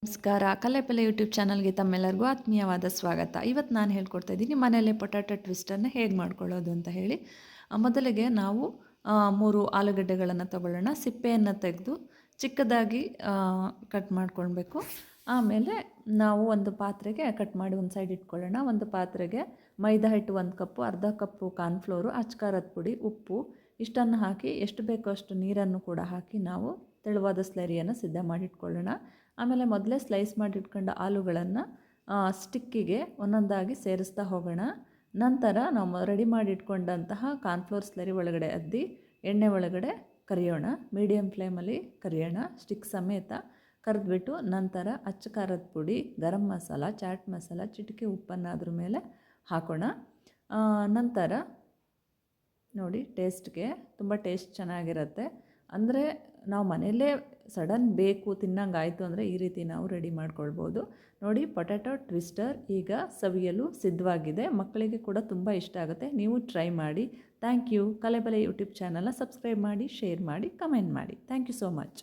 ನಮಸ್ಕಾರ. ಕಲೆಪಲೆ ಯೂಟ್ಯೂಬ್ ಚಾನಲ್ಗೆ ತಮ್ಮೆಲ್ಲರಿಗೂ ಆತ್ಮೀಯವಾದ ಸ್ವಾಗತ. ಇವತ್ತು ನಾನು ಹೇಳ್ಕೊಡ್ತಾ ಇದ್ದೀನಿ ಮನೆಯಲ್ಲೇ ಪೊಟ್ಯಾಟೊ ಟ್ವಿಸ್ಟನ್ನು ಹೇಗೆ ಮಾಡ್ಕೊಳ್ಳೋದು ಅಂತ ಹೇಳಿ. ಮೊದಲಿಗೆ ನಾವು 3 ಆಲೂಗಡ್ಡೆಗಳನ್ನು ತಗೊಳ್ಳೋಣ. ಸಿಪ್ಪೆಯನ್ನು ತೆಗೆದು ಚಿಕ್ಕದಾಗಿ ಕಟ್ ಮಾಡ್ಕೊಳ್ಬೇಕು. ಆಮೇಲೆ ನಾವು ಒಂದು ಪಾತ್ರೆಗೆ ಕಟ್ ಮಾಡಿ ಒಂದು ಸೈಡ್ ಇಟ್ಕೊಳ್ಳೋಣ. ಒಂದು ಪಾತ್ರೆಗೆ ಮೈದಾ ಹಿಟ್ಟು 1 ಕಪ್ಪು, ಅರ್ಧ ಕಪ್ಪು ಕಾರ್ನ್ಫ್ಲೋರು, ಅಚ್ಕಾರದ ಪುಡಿ, ಉಪ್ಪು ಇಷ್ಟನ್ನು ಹಾಕಿ ಎಷ್ಟು ಬೇಕೋ ಅಷ್ಟು ನೀರನ್ನು ಕೂಡ ಹಾಕಿ ನಾವು ತೆಳುವಾದ ಸ್ಲರಿಯನ್ನು ಸಿದ್ಧ ಮಾಡಿಟ್ಕೊಳ್ಳೋಣ. ಆಮೇಲೆ ಮೊದಲೇ ಸ್ಲೈಸ್ ಮಾಡಿಟ್ಕೊಂಡ ಆಲೂಗಳನ್ನು ಸ್ಟಿಕ್ಕಿಗೆ ಒಂದೊಂದಾಗಿ ಸೇರಿಸ್ತಾ ಹೋಗೋಣ. ನಂತರ ನಾವು ರೆಡಿ ಮಾಡಿಟ್ಕೊಂಡಂತಹ ಕಾರ್ನ್ಫ್ಲೋರ್ ಸ್ಲರಿ ಒಳಗಡೆ ಅದ್ದಿ ಎಣ್ಣೆ ಒಳಗಡೆ ಕರಿಯೋಣ. ಮೀಡಿಯಮ್ ಫ್ಲೇಮಲ್ಲಿ ಕರಿಯೋಣ, ಸ್ಟಿಕ್ ಸಮೇತ ಕರೆದ್ಬಿಟ್ಟು ನಂತರ ಅಚ್ಚ ಖಾರದ ಪುಡಿ, ಗರಂ ಮಸಾಲ, ಚಾಟ್ ಮಸಾಲ, ಚಿಟಿಕೆ ಉಪ್ಪನ್ನು ಅದ್ರ ಮೇಲೆ ಹಾಕೋಣ. ನಂತರ ನೋಡಿ ಟೇಸ್ಟ್ಗೆ ತುಂಬ ಟೇಸ್ಟ್ ಚೆನ್ನಾಗಿರುತ್ತೆ. ಅಂದರೆ ನಾವು ಮನೆಯಲ್ಲೇ ಸಡನ್ ಬೇಕು ತಿನ್ನಂಗಾಯಿತು ಅಂದರೆ ಈ ರೀತಿ ನಾವು ರೆಡಿ ಮಾಡ್ಕೊಳ್ಬೋದು. ನೋಡಿ ಪೊಟ್ಯಾಟೊ ಟ್ವಿಸ್ಟರ್ ಈಗ ಸವಿಯಲು ಸಿದ್ಧವಾಗಿದೆ. ಮಕ್ಕಳಿಗೆ ಕೂಡ ತುಂಬ ಇಷ್ಟ ಆಗುತ್ತೆ. ನೀವು ಟ್ರೈ ಮಾಡಿ. Thank you. ಕಲೆಬಲೆ ಯೂಟ್ಯೂಬ್ ಚಾನಲ್ನ ಸಬ್ಸ್ಕ್ರೈಬ್ ಮಾಡಿ, ಶೇರ್ ಮಾಡಿ, ಕಮೆಂಟ್ ಮಾಡಿ. Thank you so much.